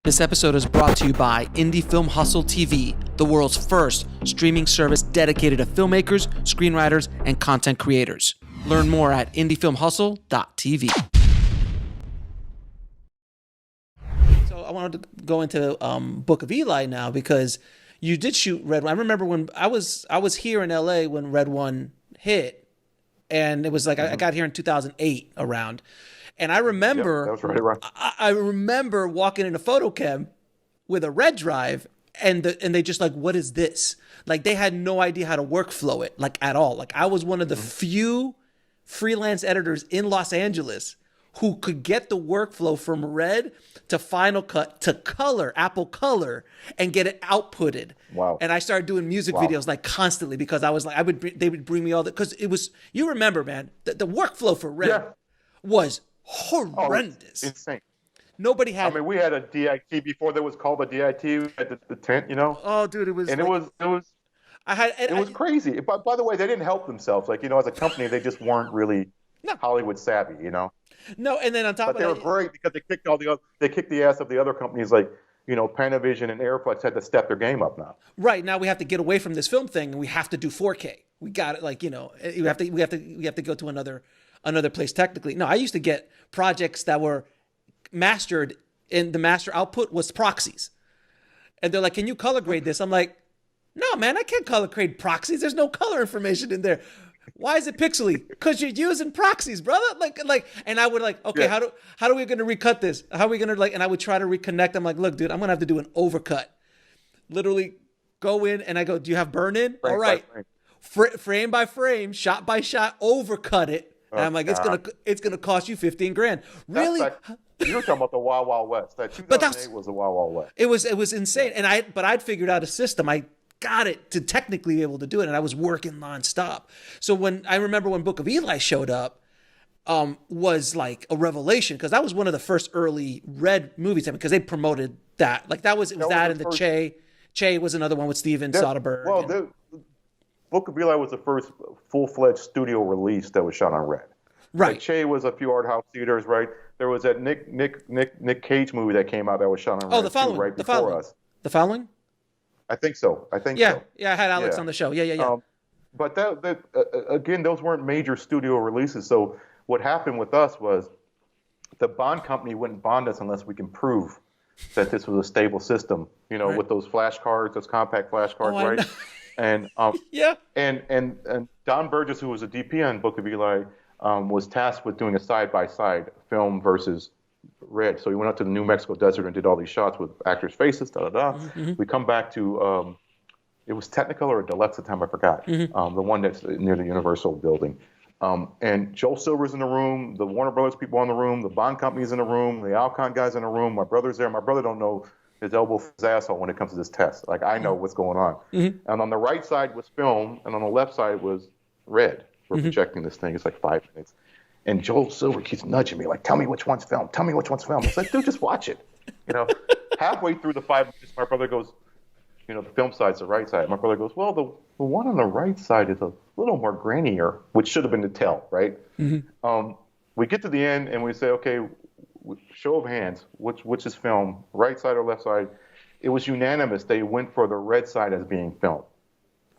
This episode is brought to you by Indie Film Hustle TV, the world's first streaming service dedicated to filmmakers, screenwriters, and content creators. Learn more at indiefilmhustle.tv. So I wanted to go into Book of Eli now because you did shoot Red One. I remember when I was here in LA when Red One hit, and it was like I got here in 2008 around. And I remember, that was right around. I remember walking into PhotoChem with a red drive, and they just like, what is this? Like they had no idea how to workflow it, like at all. Like I was one of the few freelance editors in Los Angeles who could get the workflow from red to Final Cut to color, Apple Color, and get it outputted. Wow. And I started doing music videos like constantly because I was like, they would bring me all the, because it was, you remember, man, the workflow for red was horrendous. Oh, insane. Nobody had. I mean, we had a DIT before there was called a DIT. We had the tent, you know. Oh, dude, it was. And like, it was crazy. By the way, they didn't help themselves. Like, you know, as a company, they just weren't really Hollywood savvy, you know. No, and then on top of that, they were great because they kicked the ass of the other companies like, you know, Panavision and Airflex had to step their game up now. Right now, we have to get away from this film thing, and we have to do 4K. We got it, like, you know, we have to go to another place technically. No, I used to get projects that were mastered, and the master output was proxies. And they're like, can you color grade this? I'm like, no, man, I can't color grade proxies. There's no color information in there. Why is it pixely? Because you're using proxies, brother. Like, and I would like, okay, how are we going to recut this? How are we going to and I would try to reconnect. I'm like, look, dude, I'm going to have to do an overcut. Literally go in and I go, do you have burn in? All right. Frame by frame, shot by shot, overcut it. And I'm like, it's gonna cost you $15,000. Really? You were talking about the Wild Wild West. That 2008 was the Wild Wild West. It was insane. And I'd figured out a system. I got it to technically be able to do it, and I was working nonstop. So I remember when Book of Eli showed up, was like a revelation because that was one of the first early Red movies. I mean, because they promoted that. Like that was that and the Che. Che was another one with Steven Soderbergh. Well, Book of Eli was the first full-fledged studio release that was shot on red. Right. Like Che was a few art house theaters, right? There was that Nick Cage movie that came out that was shot on red. The Following. Right before us. The Following? I think so. So. Yeah, I had Alex on the show. Yeah. But that again, those weren't major studio releases. So what happened with us was the bond company wouldn't bond us unless we can prove that this was a stable system. You know, with those flash cards, those compact flash cards, right? And and Don Burgess, who was a DP on Book of Eli, was tasked with doing a side-by-side film versus red. So he went out to the New Mexico desert and did all these shots with actors' faces, Mm-hmm. We come back to, it was Technicolor or Deluxe at the time, I forgot, the one that's near the Universal building. And Joel Silver's in the room, the Warner Brothers people in the room, the Bond company's in the room, the Alcon guys in the room, my brother's there. My brother don't know his elbow from his asshole when it comes to this test. Like, I know what's going on. Mm-hmm. And on the right side was film, and on the left side was red. We're projecting this thing. It's like 5 minutes. And Joel Silver keeps nudging me, like, tell me which one's film. Tell me which one's film. It's like, dude, just watch it. You know, halfway through the 5 minutes, my brother goes, you know, the film side's the right side. My brother goes, well, the one on the right side is a little more grainier, which should have been the tell, right? Mm-hmm. We get to the end, and we say, okay, show of hands, which is film, right side or left side? It was unanimous. They went for the red side as being film.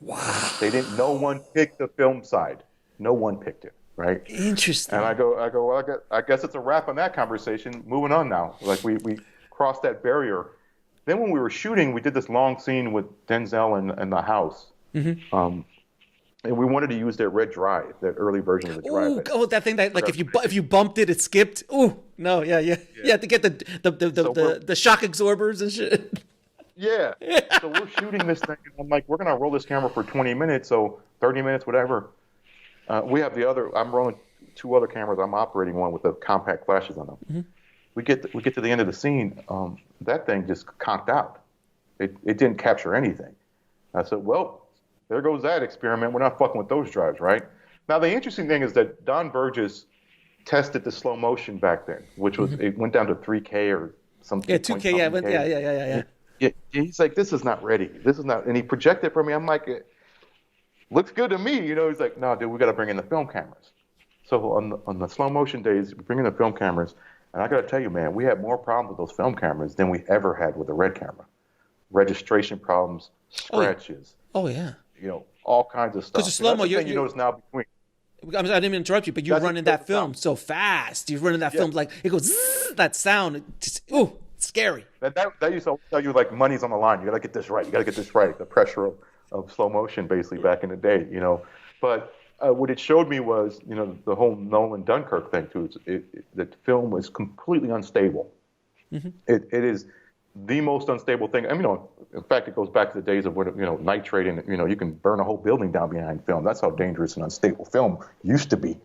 Wow. No one picked the film side. No one picked it, right? Interesting. And I go, well, I guess it's a wrap on that conversation. Moving on now. Like we crossed that barrier. Then when we were shooting, we did this long scene with Denzel in the house. Mm-hmm. And we wanted to use that red drive, that early version of the drive. That thing that, like, if you bumped it, it skipped. Ooh, no, yeah. You have to get the shock absorbers and shit. Yeah. So we're shooting this thing, and I'm like, we're gonna roll this camera for 20 minutes, so 30 minutes, whatever. We have I'm rolling 2 other cameras. I'm operating one with the compact flashes on them. Mm-hmm. We get to the end of the scene. That thing just conked out. It didn't capture anything. I said, well, there goes that experiment. We're not fucking with those drives, right? Now, the interesting thing is that Don Burgess tested the slow motion back then, which was, it went down to 3K or something. Yeah, 2K, yeah. He's like, this is not ready. This is not, and he projected for me. I'm like, it looks good to me. You know, he's like, no, dude, we got to bring in the film cameras. So on the slow motion days, we bring in the film cameras, And I got to tell you, man, we had more problems with those film cameras than we ever had with the red camera. Registration problems, scratches, Oh yeah. All kinds of stuff. Because the slow-mo, you notice now between. I didn't even interrupt you, but you're running that film so fast. You're running that film like it goes zzz, that sound. It's scary. That used to tell you like money's on the line. You got to get this right. You got to get this right. The pressure of slow motion, basically, back in the day. But what it showed me was, the whole Nolan Dunkirk thing too. The film was completely unstable. Mm-hmm. It is the most unstable thing. I mean, in fact, it goes back to the days of when nitrate and you can burn a whole building down behind film. That's how dangerous an unstable film used to be.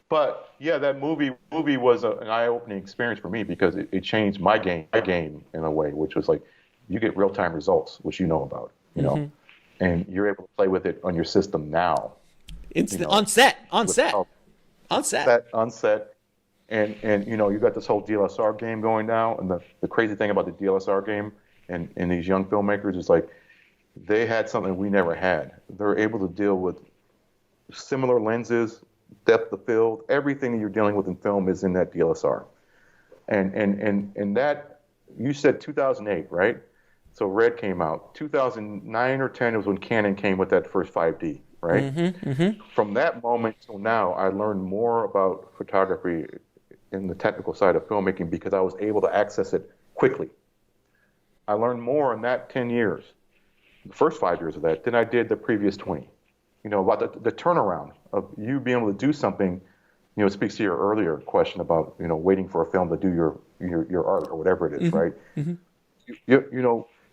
But yeah, that movie was an eye-opening experience for me because it changed my game in a way, which was like you get real-time results, which you know about, mm-hmm. and you're able to play with it on your system now. On set. And you got this whole DSLR game going now, and the crazy thing about the DSLR game and these young filmmakers is like they had something we never had. They're able to deal with similar lenses, depth of field, everything that you're dealing with in film is in that DSLR. And that, you said 2008, right? So Red came out. 2009 or 10 was when Canon came with that first 5D, right? Mm-hmm, mm-hmm. From that moment till now, I learned more about photography in the technical side of filmmaking because I was able to access it quickly. I learned more in that 10 years, the first 5 years of that, than I did the previous 20. About the turnaround of you being able to do something, it speaks to your earlier question about, waiting for a film to do your art or whatever it is, mm-hmm. right? Mm-hmm.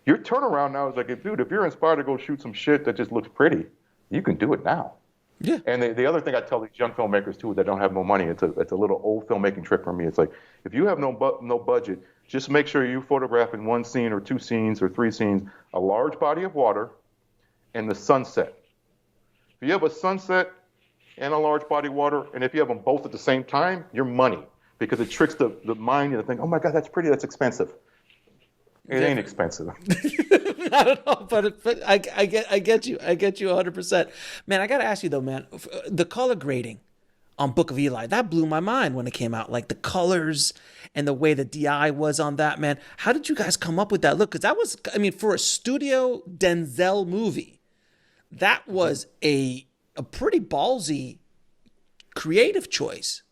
Your turnaround now is like, dude, if you're inspired to go shoot some shit that just looks pretty, you can do it now. Yeah. And the other thing I tell these young filmmakers too that don't have no money, it's a little old filmmaking trick for me. It's like, if you have no budget, just make sure you photograph in one scene or two scenes or three scenes a large body of water and the sunset. If you have a sunset and a large body of water, and if you have them both at the same time, you're money, because it tricks the mind into thinking, oh my God, that's pretty, that's expensive. It ain't expensive. Not at all, but I get you. I get you 100%. Man, I got to ask you though, man, the color grading on Book of Eli, that blew my mind when it came out. Like the colors and the way the DI was on that, man. How did you guys come up with that look? Because that was, for a studio Denzel movie, that was a pretty ballsy creative choice.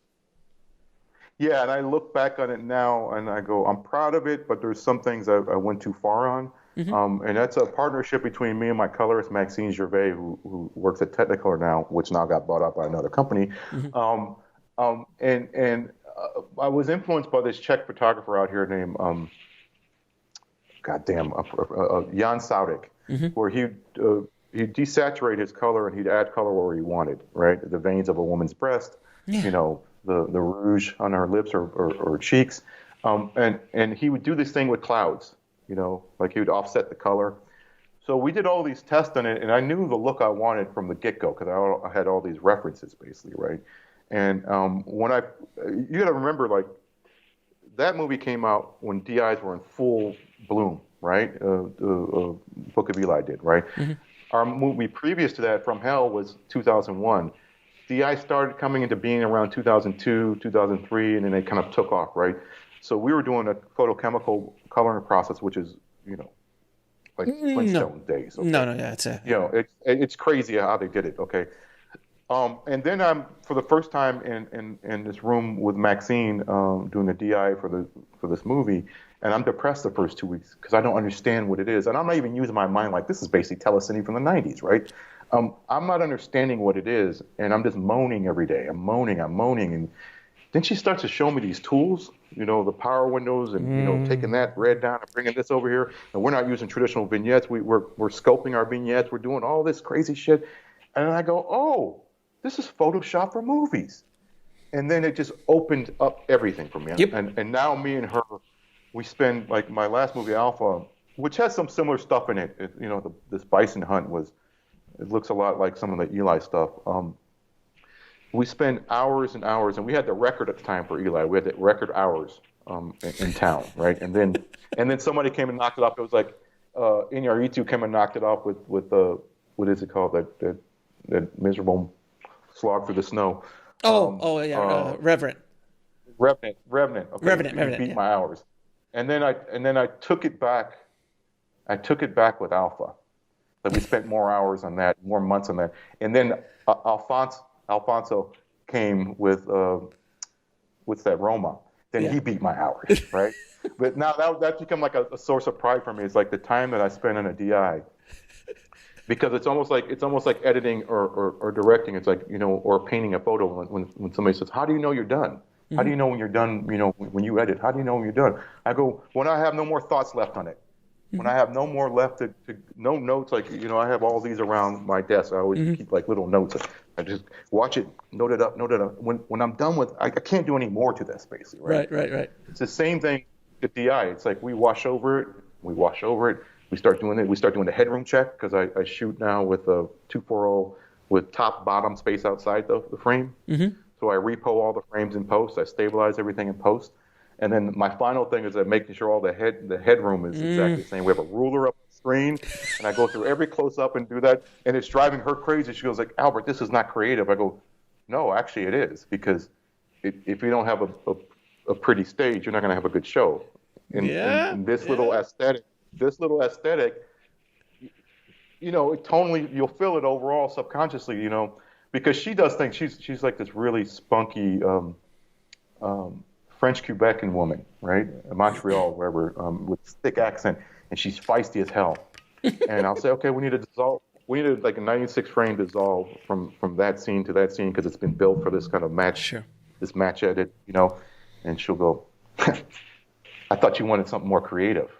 Yeah, and I look back on it now and I go, I'm proud of it, but there's some things I went too far on. Mm-hmm. And that's a partnership between me and my colorist, Maxine Gervais, who works at Technicolor now, which now got bought up by another company. Mm-hmm. And I was influenced by this Czech photographer out here named, Jan Saudik, mm-hmm. where he'd desaturate his color and he'd add color where he wanted, right? The veins of a woman's breast, the rouge on her lips or cheeks. And he would do this thing with clouds, like he would offset the color. So we did all these tests on it, and I knew the look I wanted from the get-go because I had all these references, basically, right? And you got to remember, like, that movie came out when DIs were in full bloom, right? Book of Eli did, right? Mm-hmm. Our movie previous to that, From Hell, was 2001. DI started coming into being around 2002, 2003, and then they kind of took off, right? So we were doing a photochemical coloring process, which is, like Flintstone days. Okay? No, that's it. It's crazy how they did it, okay? And then I'm, for the first time in this room with Maxine, doing a DI for this movie, and I'm depressed the first 2 weeks because I don't understand what it is. And I'm not even using my mind like, this is basically telecine from the 90s, right? I'm not understanding what it is, and I'm just moaning every day. I'm moaning. And then she starts to show me these tools, the power windows and, taking that red down and bringing this over here. And we're not using traditional vignettes. We're sculpting our vignettes. We're doing all this crazy shit. And I go, oh, this is Photoshop for movies. And then it just opened up everything for me. Yep. And now me and her, we spend, like, my last movie, Alpha, which has some similar stuff in it. This bison hunt it looks a lot like some of the Eli stuff. We spend hours and hours, and we had the record at the time for Eli. We had the record hours in town, right? And then somebody came and knocked it off. It was like Iñárritu came and knocked it off with what is it called? That miserable slog through the snow. Reverent. Revenant. Okay, Revenant, beat yeah. my hours, and then I took it back. I took it back with Alpha. Like we spent more hours on that, more months on that, and then Alfonso came with what's that, Roma. Then Yeah. he beat my hours, right? But now that's become like a source of pride for me. It's like the time that I spend on a DI, because it's almost like editing or directing. It's like, or painting a photo. When somebody says, "How do you know you're done? How do you know when you're done? When you edit, how do you know when you're done?" I go, "When I have no more thoughts left on it. When I have no more left to no notes, like, I have all these around my desk. I always keep like little notes. I just watch it, note it up. When I'm done with, I can't do any more to this, basically, right? Right. It's the same thing with DI. It's like we wash over it. We start doing it. We start doing the headroom check, because I shoot now with a 240 with top bottom space outside the frame. So I repo all the frames in post. I stabilize everything in post. And then my final thing is making sure all the headroom is exactly the same. We have a ruler up on the screen, and I go through every close up and do that. And it's driving her crazy. She goes like, "Albert, this is not creative." I go, "No, actually it is, because if you don't have a pretty stage, you're not going to have a good show." And this little aesthetic, it tonally, you'll feel it overall subconsciously, because she does things. She's like this really spunky French Quebecan woman, right? Montreal, wherever, with thick accent, and she's feisty as hell. And I'll say, "Okay, we need to dissolve. We need like a 96 frame dissolve from that scene to that scene, because it's been built for this kind of match, this match edit, And she'll go, "I thought you wanted something more creative."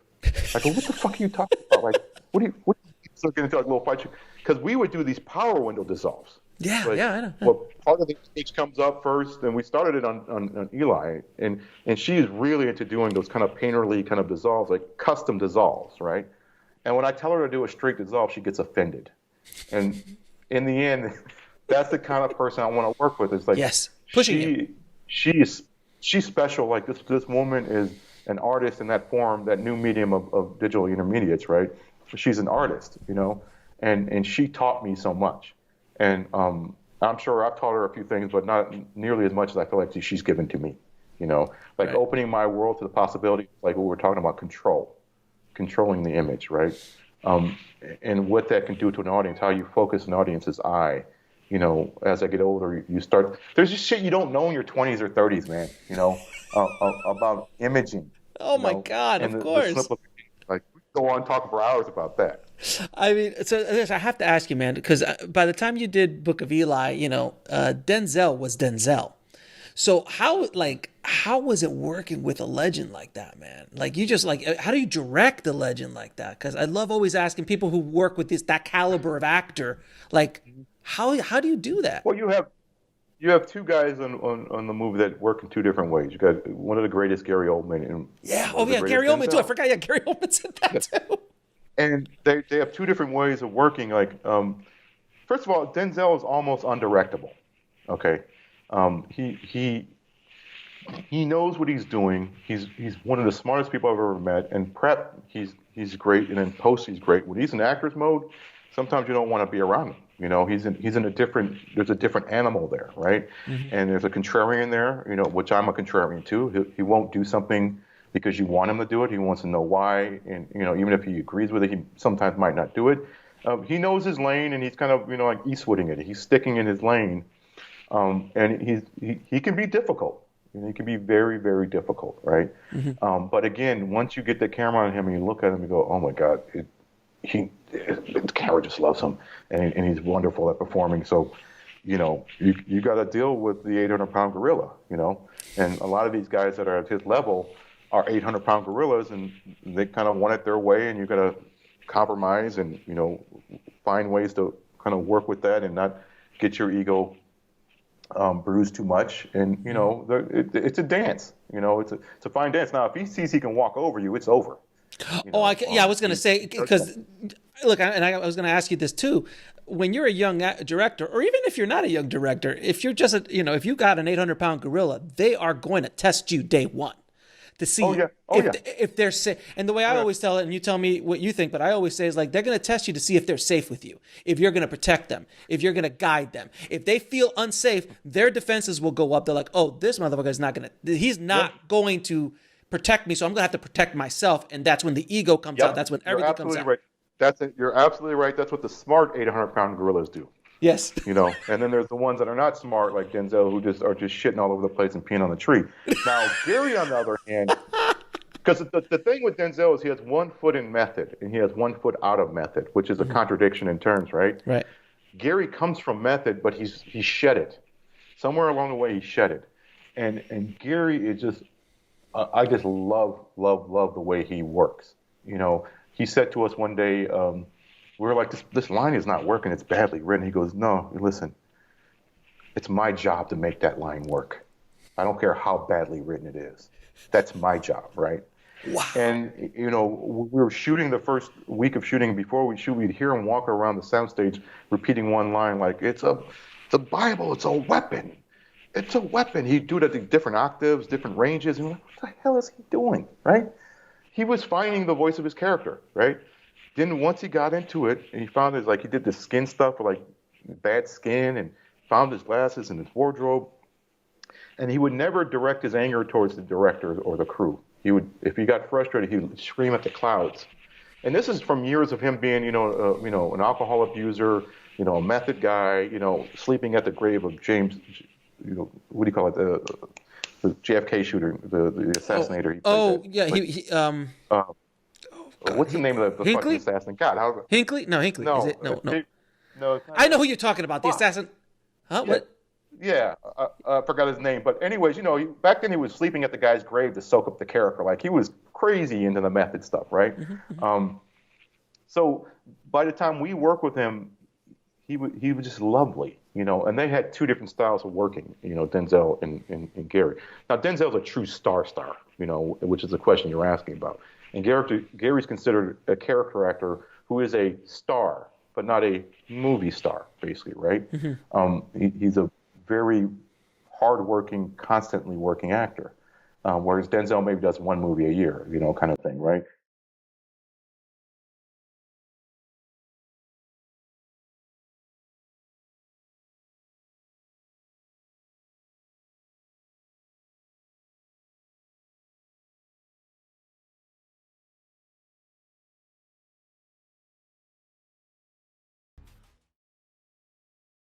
I go, "What the fuck are you talking about? Like, what are you so getting into like a little fight?" Because we would do these power window dissolves. Yeah, Like, I know. well, part of the stage comes up first, and we started it on Eli, and she is really into doing those kind of painterly kind of dissolves, like custom dissolves, right? And when I tell her to do a straight dissolve, she gets offended. And in the end, that's the kind of person I want to work with. It's like, pushing you. She's special. Like this woman is an artist in that form, that new medium of digital intermediates, right? She's an artist, and she taught me so much. And I'm sure I've taught her a few things, but not nearly as much as I feel like she's given to me. Opening my world to the possibility, like what we're talking about, controlling the image, right? And what that can do to an audience, how you focus an audience's eye. As I get older, you start. There's just shit you don't know in your 20s or 30s, man. About imaging. Oh my God! Of course. Like, we can go on and talk for hours about that. I mean, so I have to ask you, man, because by the time you did Book of Eli, Denzel was Denzel. So how was it working with a legend like that, man? Like, you just how do you direct a legend like that? Because I love always asking people who work with that caliber of actor, like, how do you do that? Well, you have two guys on the movie that work in two different ways. You got one of the greatest, Gary Oldman. And Gary Oldman too. I forgot. Yeah, Gary Oldman's in that too. And they have two different ways of working. Like, first of all, Denzel is almost undirectable. Okay, he knows what he's doing. He's one of the smartest people I've ever met. And prep, he's great, and in post, he's great. When he's in actor's mode, sometimes you don't want to be around him. He's in a different. There's a different animal there, right? And there's a contrarian there. Which I'm a contrarian too. He won't do something because you want him to do it. He wants to know why, and even if he agrees with it, he sometimes might not do it. He knows his lane, and he's kind of like Eastwooding it. He's sticking in his lane, and he can be difficult. He can be very, very difficult, right? But again, once you get the camera on him and you look at him, you go, "Oh my God, the camera just loves him, and he's wonderful at performing." So, you got to deal with the 800-pound gorilla, and a lot of these guys that are at his level are 800-pound gorillas, and they kind of want it their way, and you got to compromise and find ways to kind of work with that and not get your ego bruised too much. And it's a dance. It's a fine dance. Now, if he sees he can walk over you, it's over. I was going to say, because look, and I was going to ask you this too. When you're a young director, or even if you're not a young director, if you're just if you got an 800-pound gorilla, they are going to test you day one. to see Oh, yeah. Oh, if yeah. if they're safe. And the way I always tell it, and you tell me what you think, but I always say is like they're going to test you to see if they're safe with you, if you're going to protect them, if you're going to guide them. If they feel unsafe, their defenses will go up. They're like, oh, this motherfucker is not going to. He's not going to protect me, so I'm going to have to protect myself. And that's when the ego comes out. That's when everything comes out. Right. That's it. You're absolutely right. That's what the smart 800-pound gorillas do. Yes. You know, and then there's the ones that are not smart, like Denzel, who just are just shitting all over the place and peeing on the tree. Now, Gary, on the other hand, because the thing with Denzel is he has 1 foot in method and he has 1 foot out of method, which is a contradiction in terms, right? Right. Gary comes from method, but he shed it. Somewhere along the way, he shed it. And Gary is just, I just love the way he works. You know, he said to us one day, we were like, this line is not working. It's badly written. He goes, no, listen, it's my job to make that line work. I don't care how badly written it is. That's my job, right? Wow. And, you know, we were shooting the first week of shooting. Before we shoot, we'd hear him walk around the soundstage repeating one line like, it's a Bible, it's a weapon. It's a weapon. He'd do it at different octaves, different ranges. And we're like, what the hell is he doing, right? He was finding the voice of his character, right? Then once he got into it, and he found his, like, he did the skin stuff for, like, bad skin, and found his glasses and his wardrobe. And he would never direct his anger towards the director or the crew. He would, if he got frustrated, he would scream at the clouds. And this is from years of him being, an alcohol abuser, a method guy, sleeping at the grave of James, what do you call it, the JFK shooter, the assassinator. What's the name of the fucking assassin? God, Hinckley? No, Hinckley. No, is it? No. No. I know who you're talking about. The assassin. Huh? Yeah. What? Yeah, I forgot his name. But anyways, back then he was sleeping at the guy's grave to soak up the character. Like, he was crazy into the method stuff, right? Mm-hmm. So by the time we worked with him, he was just lovely, And they had 2 different styles of working, Denzel and Gary. Now, Denzel's a true star, which is the question you're asking about. And Gary's considered a character actor who is a star, but not a movie star, basically, right? Mm-hmm. He's a very hardworking, constantly working actor, whereas Denzel maybe does 1 movie a year, kind of thing, right?